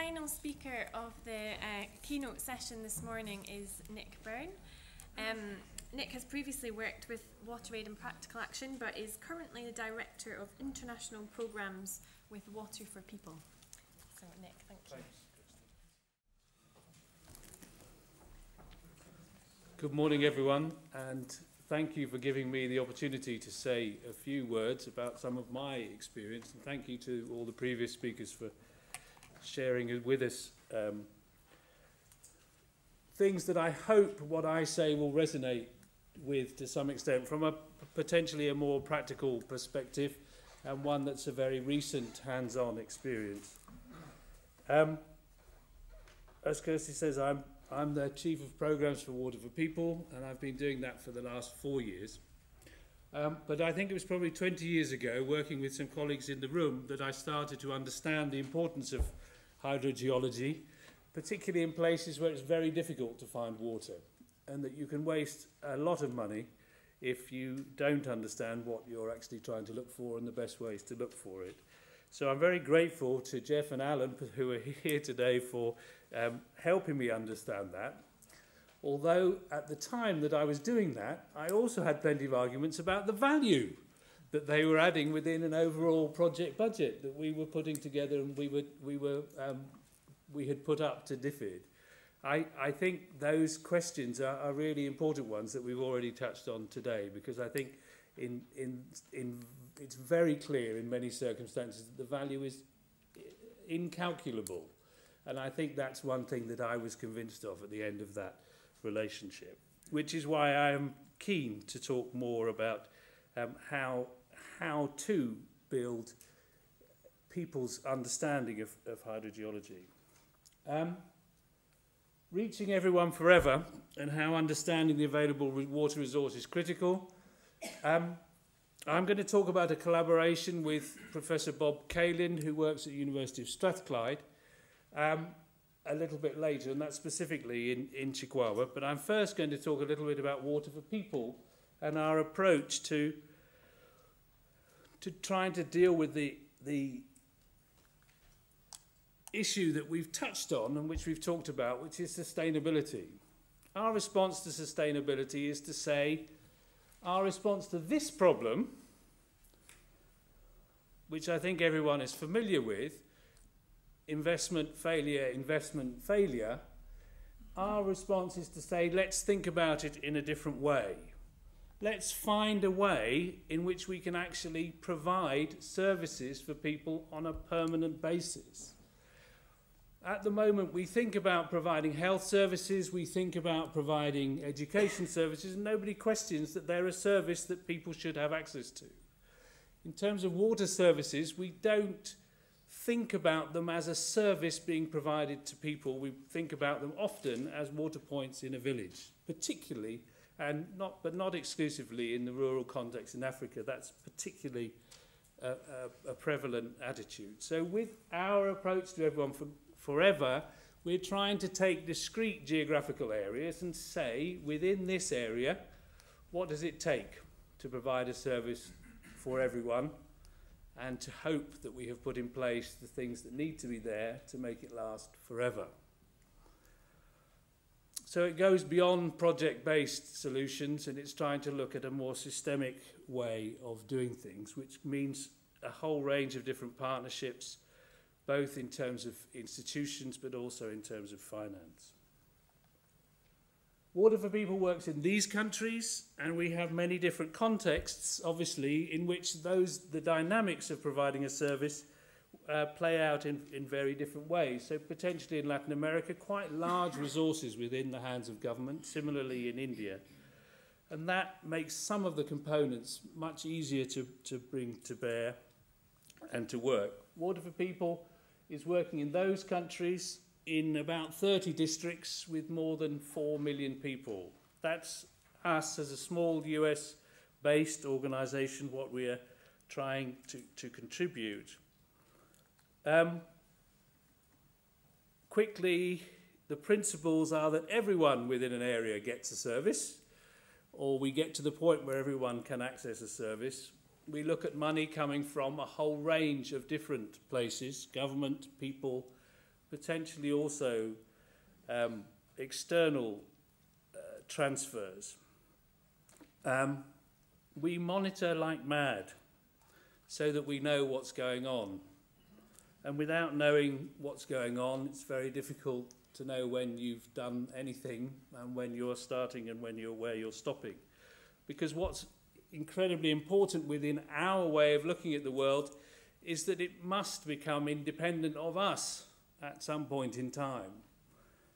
final speaker of the keynote session this morning is Nick Byrne. Nick has previously worked with WaterAid and Practical Action, but is currently the Director of International Programmes with Water for People. So Nick, thank you. Thanks. Good morning everyone, and thank you for giving me the opportunity to say a few words about some of my experience, and thank you to all the previous speakers for sharing with us things that I hope what I say will resonate with to some extent from a potentially a more practical perspective, and one that's a very recent hands-on experience. As Kirsty says, I'm the Chief of Programmes for Water for People, and I've been doing that for the last 4 years. But I think it was probably 20 years ago, working with some colleagues in the room, that I started to understand the importance of hydrogeology, particularly in places where it's very difficult to find water, and that you can waste a lot of money if you don't understand what you're actually trying to look for and the best ways to look for it. So I'm very grateful to Jeff and Alan, who are here today, for helping me understand that. Although at the time that I was doing that, I also had plenty of arguments about the value that they were adding within an overall project budget that we were putting together and we had put up to DFID. I think those questions are really important ones that we've already touched on today, because I think it's very clear in many circumstances that the value is incalculable. And I think that's one thing that I was convinced of at the end of that relationship, which is why I am keen to talk more about how to build people's understanding of hydrogeology. Reaching everyone forever, and how understanding the available water resource is critical. I'm going to talk about a collaboration with Professor Bob Kalin, who works at the University of Strathclyde, a little bit later, and that's specifically in Chikhwawa. But I'm first going to talk a little bit about Water for People and our approach to trying to deal with the issue that we've touched on and which we've talked about, which is sustainability. Our response to sustainability is to say, our response to this problem, which I think everyone is familiar with, investment failure, our response is to say, let's think about it in a different way. Let's find a way in which we can actually provide services for people on a permanent basis. At the moment, we think about providing health services, we think about providing education services, and nobody questions that they're a service that people should have access to. In terms of water services, we don't think about them as a service being provided to people. We think about them often as water points in a village, particularly, but not exclusively in the rural context in Africa. That's particularly a prevalent attitude. So with our approach to everyone forever, we're trying to take discrete geographical areas and say, within this area, what does it take to provide a service for everyone, and to hope that we have put in place the things that need to be there to make it last forever. So it goes beyond project-based solutions, and it's trying to look at a more systemic way of doing things, which means a whole range of different partnerships, both in terms of institutions, but also in terms of finance. Water for People works in these countries, and we have many different contexts, obviously, in which the dynamics of providing a service play out in very different ways. So potentially in Latin America, quite large resources within the hands of government, similarly in India. And that makes some of the components much easier to bring to bear and to work. Water for People is working in those countries in about 30 districts with more than 4 million people. That's us as a small US-based organisation, what we are trying to contribute. Quickly, the principles are that everyone within an area gets a service, or we get to the point where everyone can access a service. We look at money coming from a whole range of different places, government, people, potentially also external transfers. We monitor like mad so that we know what's going on. And without knowing what's going on, it's very difficult to know when you've done anything and when you're starting and where you're stopping. Because what's incredibly important within our way of looking at the world is that it must become independent of us at some point in time.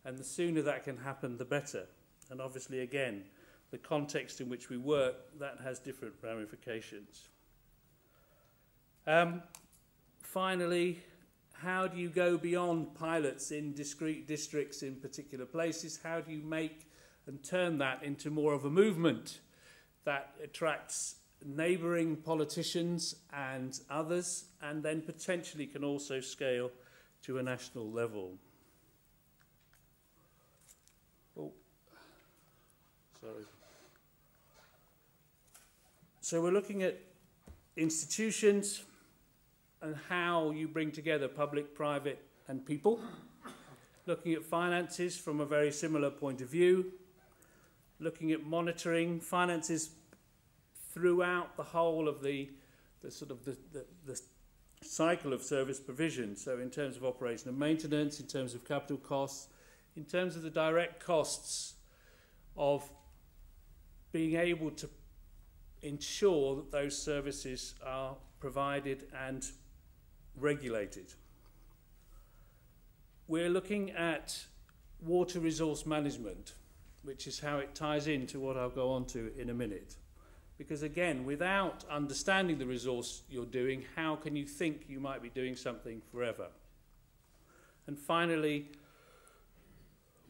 And the sooner that can happen, the better. And obviously, again, the context in which we work, that has different ramifications. Finally, how do you go beyond pilots in discrete districts in particular places? How do you make and turn that into more of a movement that attracts neighbouring politicians and others, and then potentially can also scale to a national level? Oh, sorry. So we're looking at institutions and how you bring together public, private and people. Looking at finances from a very similar point of view. Looking at monitoring finances throughout the whole of the cycle of service provision. So in terms of operation and maintenance, in terms of capital costs, in terms of the direct costs of being able to ensure that those services are provided and regulated. We're looking at water resource management, which is how it ties into what I'll go on to in a minute. Because again, without understanding the resource you're doing, how can you think you might be doing something forever? And finally,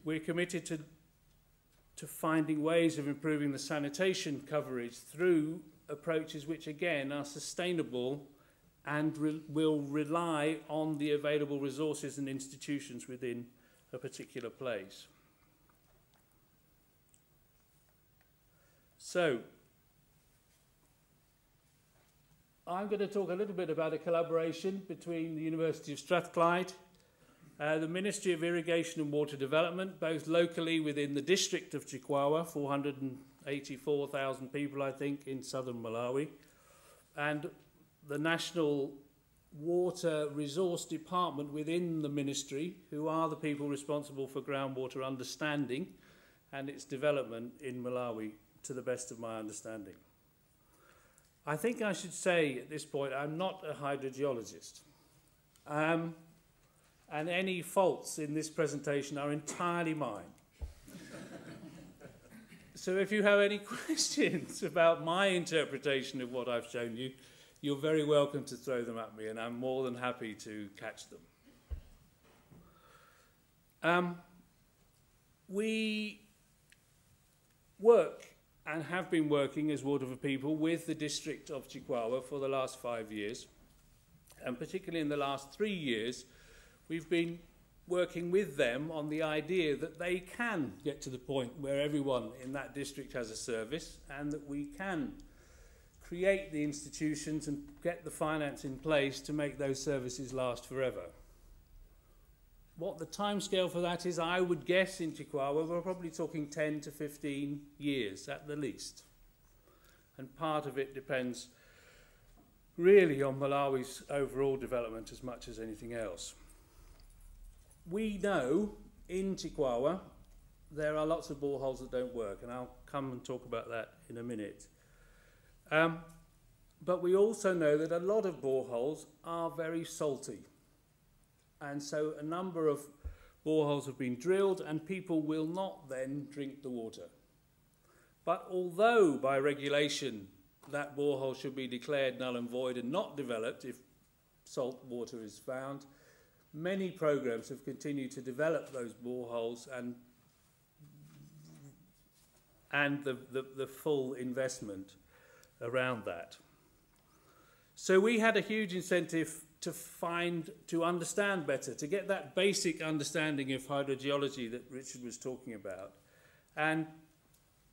we're committed to finding ways of improving the sanitation coverage through approaches which again are sustainable and will rely on the available resources and institutions within a particular place. So, I'm going to talk a little bit about a collaboration between the University of Strathclyde, the Ministry of Irrigation and Water Development, both locally within the district of Chikhwawa, 484,000 people, I think, in southern Malawi, and the National Water Resource Department within the ministry, who are the people responsible for groundwater understanding and its development in Malawi, to the best of my understanding. I think I should say at this point, I'm not a hydrogeologist. And any faults in this presentation are entirely mine. So if you have any questions about my interpretation of what I've shown you, you're very welcome to throw them at me, and I'm more than happy to catch them. We work and have been working as Water for People with the district of Chikhwawa for the last 5 years, and particularly in the last 3 years, we've been working with them on the idea that they can get to the point where everyone in that district has a service, and that we can create the institutions and get the finance in place to make those services last forever. What the timescale for that is, I would guess in Chikhwawa, we're probably talking 10 to 15 years at the least. And part of it depends really on Malawi's overall development as much as anything else. We know in Chikhwawa there are lots of boreholes that don't work, and I'll come and talk about that in a minute. But we also know that a lot of boreholes are very salty. And so a number of boreholes have been drilled, and people will not then drink the water. But although by regulation that borehole should be declared null and void and not developed if salt water is found, many programs have continued to develop those boreholes and the full investment around that. So we had a huge incentive to understand better, to get that basic understanding of hydrogeology that Richard was talking about. And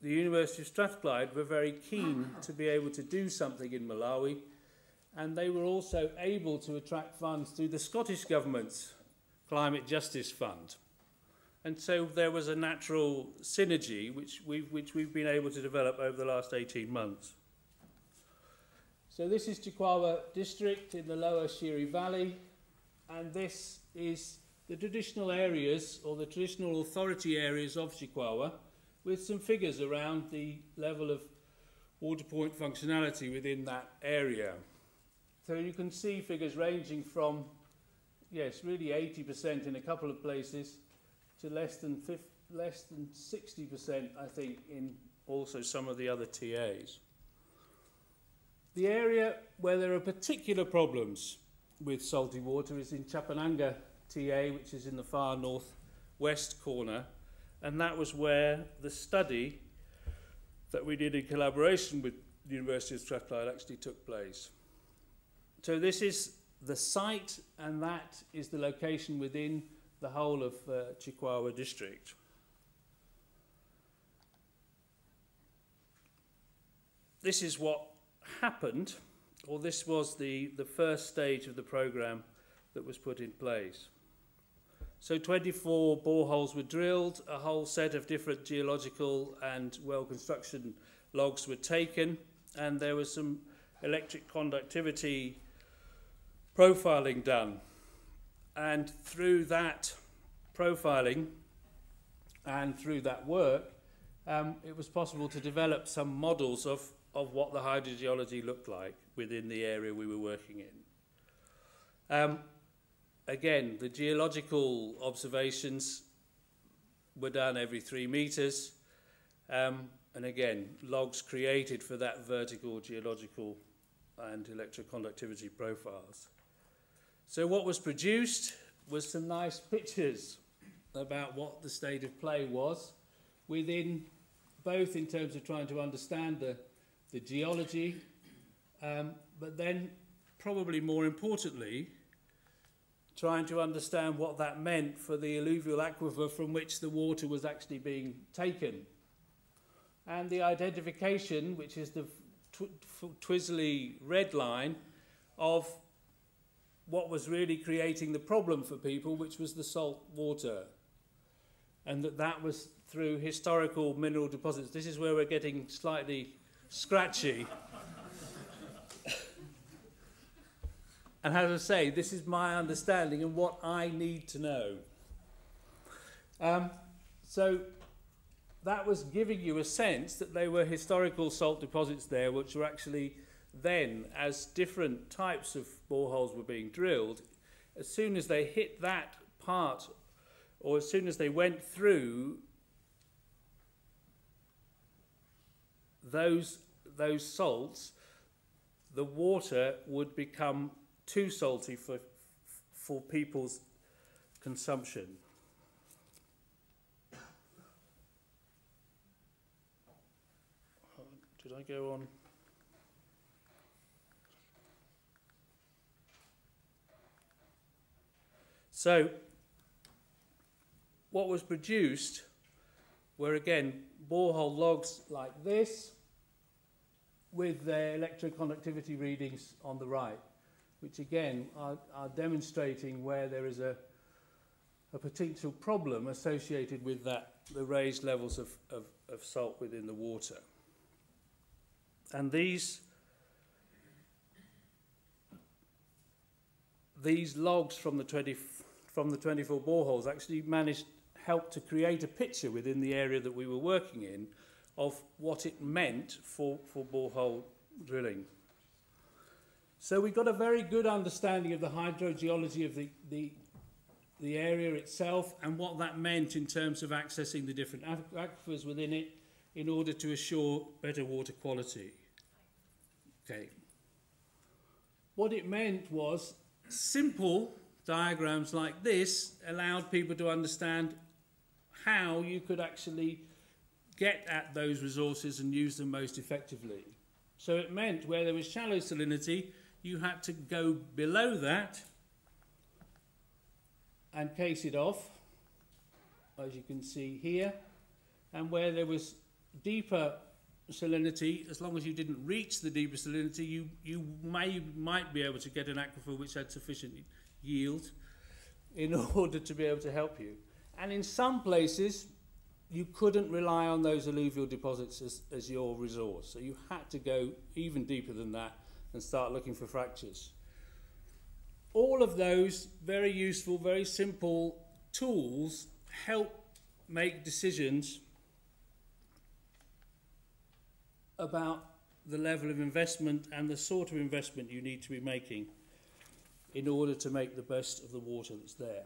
the University of Strathclyde were very keen to be able to do something in Malawi, and they were also able to attract funds through the Scottish Government's Climate Justice Fund. And so there was a natural synergy which we've been able to develop over the last 18 months. So this is Chikhwawa district in the lower Shiri Valley, and this is the traditional areas or the traditional authority areas of Chikhwawa, with some figures around the level of water point functionality within that area. So you can see figures ranging from, yes, really 80% in a couple of places to less than 60%, I think, in also some of the other TAs. The area where there are particular problems with salty water is in Chapananga TA, which is in the far northwest corner, and that was where the study that we did in collaboration with the University of Strathclyde actually took place. So this is the site, and that is the location within the whole of Chikhwawa district. This is what happened, or this was the first stage of the programme that was put in place. So 24 boreholes were drilled, a whole set of different geological and well construction logs were taken, and there was some electric conductivity profiling done. And through that profiling and through that work, it was possible to develop some models of what the hydrogeology looked like within the area we were working in. Again, the geological observations were done every 3 meters, and again, logs created for that vertical geological and electroconductivity profiles. So what was produced was some nice pictures about what the state of play was within, both in terms of trying to understand the geology, but then probably more importantly, trying to understand what that meant for the alluvial aquifer from which the water was actually being taken. And the identification, which is the twizzly red line, of what was really creating the problem for people, which was the salt water. And that was through historical mineral deposits. This is where we're getting slightly scratchy. And as I say, this is my understanding and what I need to know. So that was giving you a sense that there were historical salt deposits there, which were actually then, as different types of boreholes were being drilled, as soon as they hit that part, or as soon as they went through those salts, the water would become too salty for people's consumption. Did I go on? So, what was produced were again borehole logs like this, with their electroconductivity readings on the right, which again are demonstrating where there is a potential problem associated with the raised levels of salt within the water. And these logs from the 24 boreholes actually helped to create a picture within the area that we were working in of what it meant for borehole drilling. So we got a very good understanding of the hydrogeology of the area itself and what that meant in terms of accessing the different aquifers within it in order to assure better water quality. Okay. What it meant was simple diagrams like this allowed people to understand how you could actually get at those resources and use them most effectively. So it meant where there was shallow salinity, you had to go below that and case it off, as you can see here. And where there was deeper salinity, as long as you didn't reach the deeper salinity, you might be able to get an aquifer which had sufficient yield. in order to be able to help you. And in some places, you couldn't rely on those alluvial deposits as your resource. So you had to go even deeper than that and start looking for fractures. All of those very useful, very simple tools help make decisions about the level of investment and the sort of investment you need to be making in order to make the best of the water that's there.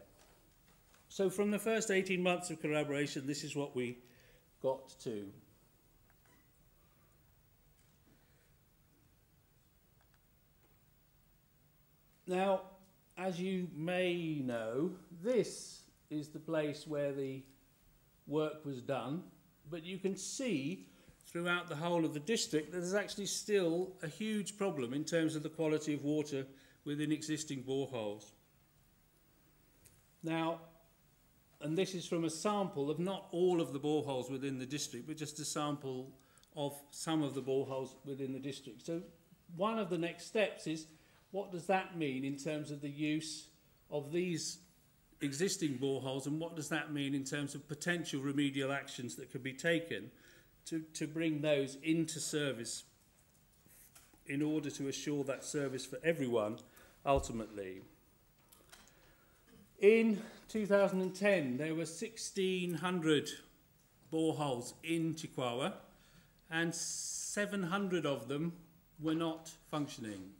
So from the first 18 months of collaboration, this is what we got to. Now, as you may know, this is the place where the work was done, but you can see throughout the whole of the district that there's actually still a huge problem in terms of the quality of water within existing boreholes. Now, and this is from a sample of not all of the boreholes within the district, but just a sample of some of the boreholes within the district. So one of the next steps is, what does that mean in terms of the use of these existing boreholes, and what does that mean in terms of potential remedial actions that could be taken to bring those into service in order to assure that service for everyone ultimately. In 2010, there were 1,600 boreholes in Chikhwawa, and 700 of them were not functioning.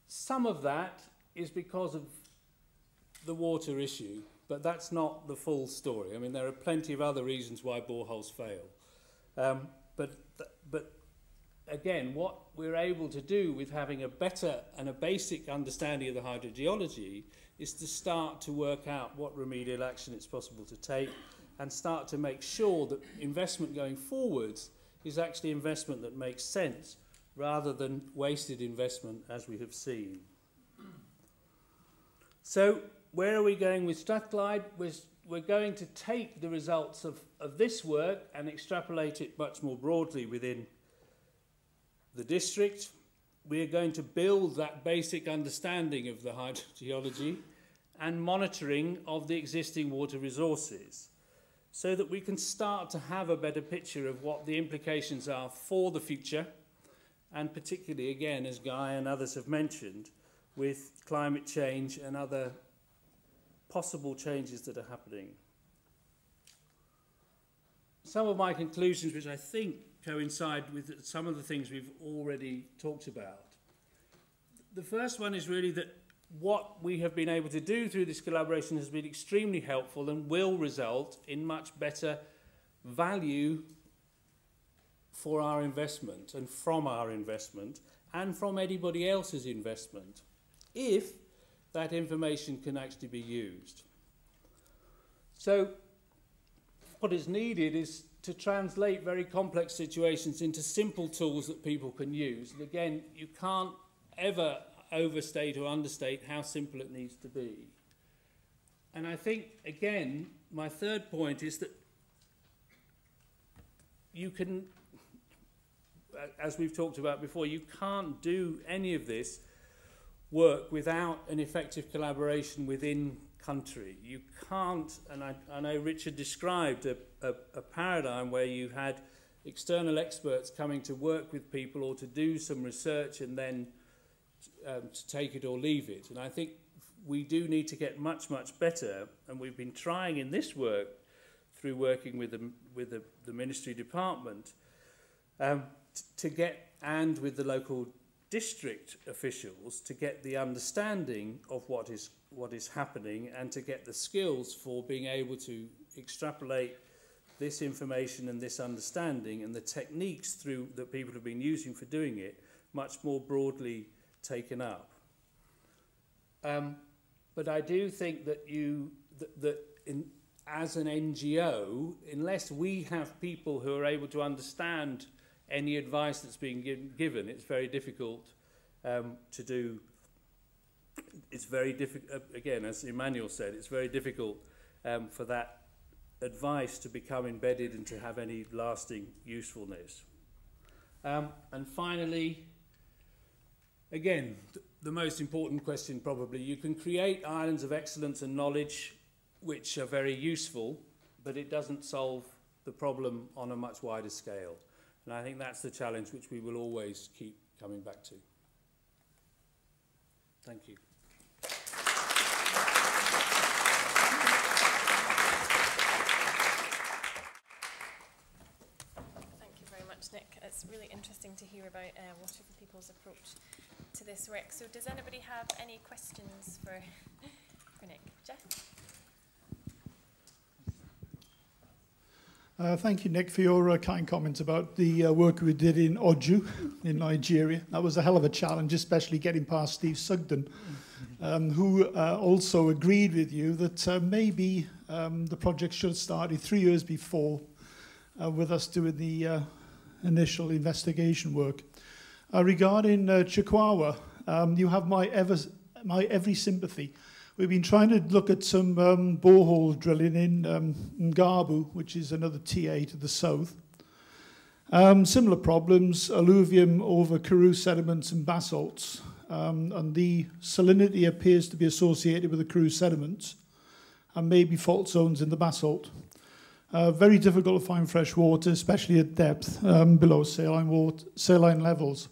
Some of that is because of the water issue, but that's not the full story. I mean, there are plenty of other reasons why boreholes fail. But again, what we're able to do with having a better and a basic understanding of the hydrogeology is to start to work out what remedial action it's possible to take and start to make sure that investment going forwards is actually investment that makes sense rather than wasted investment as we have seen. So where are we going with Strathclyde? We're going to take the results of this work and extrapolate it much more broadly within the district. We are going to build that basic understanding of the hydrogeology and monitoring of the existing water resources so that we can start to have a better picture of what the implications are for the future, and particularly, again, as Guy and others have mentioned, with climate change and other possible changes that are happening. Some of my conclusions, which I think coincide with some of the things we've already talked about. The first one is really that what we have been able to do through this collaboration has been extremely helpful and will result in much better value for our investment and from our investment and from anybody else's investment, if that information can actually be used. So what is needed is to translate very complex situations into simple tools that people can use. And again, you can't ever overstate or understate how simple it needs to be. And I think, again, my third point is that you can, as we've talked about before, you can't do any of this work without an effective collaboration within country. You can't, and I know Richard described a paradigm where you had external experts coming to work with people or to do some research and then to take it or leave it. And I think we do need to get much, much better, and we've been trying in this work through working with the ministry department to get, and with the local district officials, to get the understanding of what is happening and to get the skills for being able to extrapolate this information and this understanding and the techniques through that people have been using for doing it much more broadly taken up. But I do think that as an NGO, unless we have people who are able to understand any advice that's being given, it's very difficult to do. It's very difficult, again, as Emmanuel said, it's very difficult for that advice to become embedded and to have any lasting usefulness. And finally, again, the most important question probably. You can create islands of excellence and knowledge which are very useful, but it doesn't solve the problem on a much wider scale. And I think that's the challenge which we will always keep coming back to. Thank you. Thank you very much, Nick. It's really interesting to hear about Water for People's approach to this work. So does anybody have any questions for Nick? Jeff? Thank you, Nick, for your kind comments about the work we did in Oju in Nigeria. That was a hell of a challenge, especially getting past Steve Sugden, who also agreed with you that maybe the project should have started 3 years before with us doing the initial investigation work. Regarding Chikhwawa, you have my every sympathy. We've been trying to look at some borehole drilling in Ngabu, which is another TA to the south. Similar problems, alluvium over Karoo sediments and basalts. And the salinity appears to be associated with the Karoo sediments and maybe fault zones in the basalt. Very difficult to find fresh water, especially at depth below saline levels.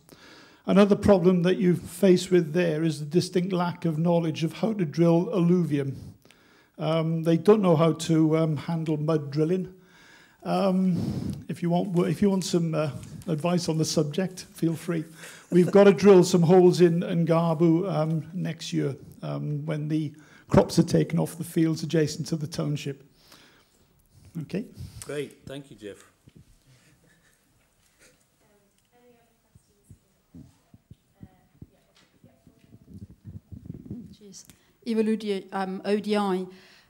Another problem that you face with there is the distinct lack of knowledge of how to drill alluvium. They don't know how to handle mud drilling. If you want some advice on the subject, feel free. We've got to drill some holes in Ngabu next year when the crops are taken off the fields adjacent to the township. Okay. Great, thank you, Jeff. Hydrogeology ODI.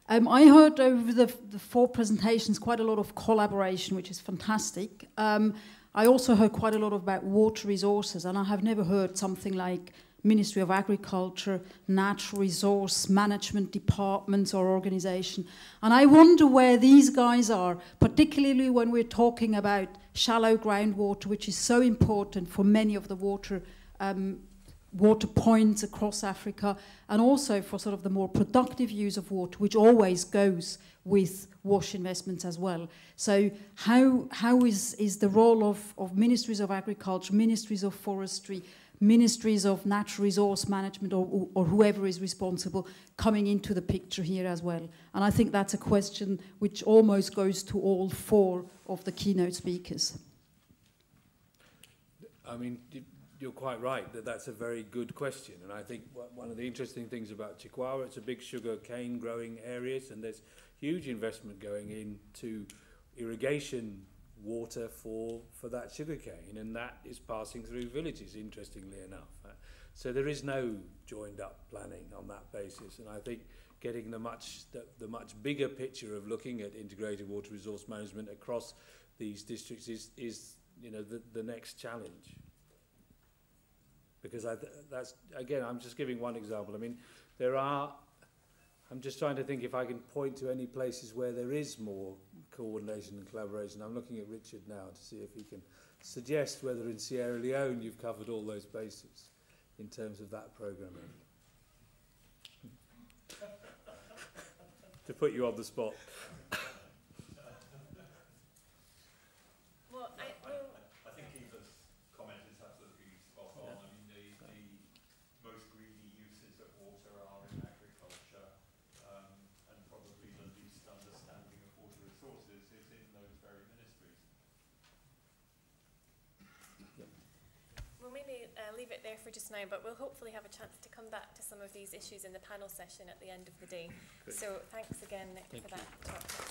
I heard over the 4 presentations quite a lot of collaboration, which is fantastic. I also heard quite a lot about water resources, and I have never heard something like Ministry of Agriculture, Natural Resource Management Departments or organization. And I wonder where these guys are, particularly when we're talking about shallow groundwater, which is so important for many of the water points across Africa, and also for sort of the more productive use of water, which always goes with WASH investments as well. So how is the role of ministries of agriculture, ministries of forestry, ministries of natural resource management, or whoever is responsible, coming into the picture here as well? And I think that's a question which almost goes to all 4 of the keynote speakers. I mean, you're quite right that that's a very good question, and I think one of the interesting things about Chikhwawa, it's a big sugar cane growing areas, and there's huge investment going into irrigation water for that sugar cane, and that is passing through villages, interestingly enough. So there is no joined up planning on that basis, and I think getting the much bigger picture of looking at integrated water resource management across these districts is the next challenge. Because that's, again, I'm just giving one example. I mean, I'm just trying to think if I can point to any places where there is more coordination and collaboration. I'm looking at Richard now to see if he can suggest whether in Sierra Leone you've covered all those bases in terms of that programming. To put you on the spot. I think Eva's comment is absolutely spot on. I mean, the most greedy uses of water are in agriculture, and probably the least understanding of water resources is in those very ministries. We'll maybe leave it there for just now, but we'll hopefully have a chance to come back to some of these issues in the panel session at the end of the day. Great. So thanks again, Nick, for that talk.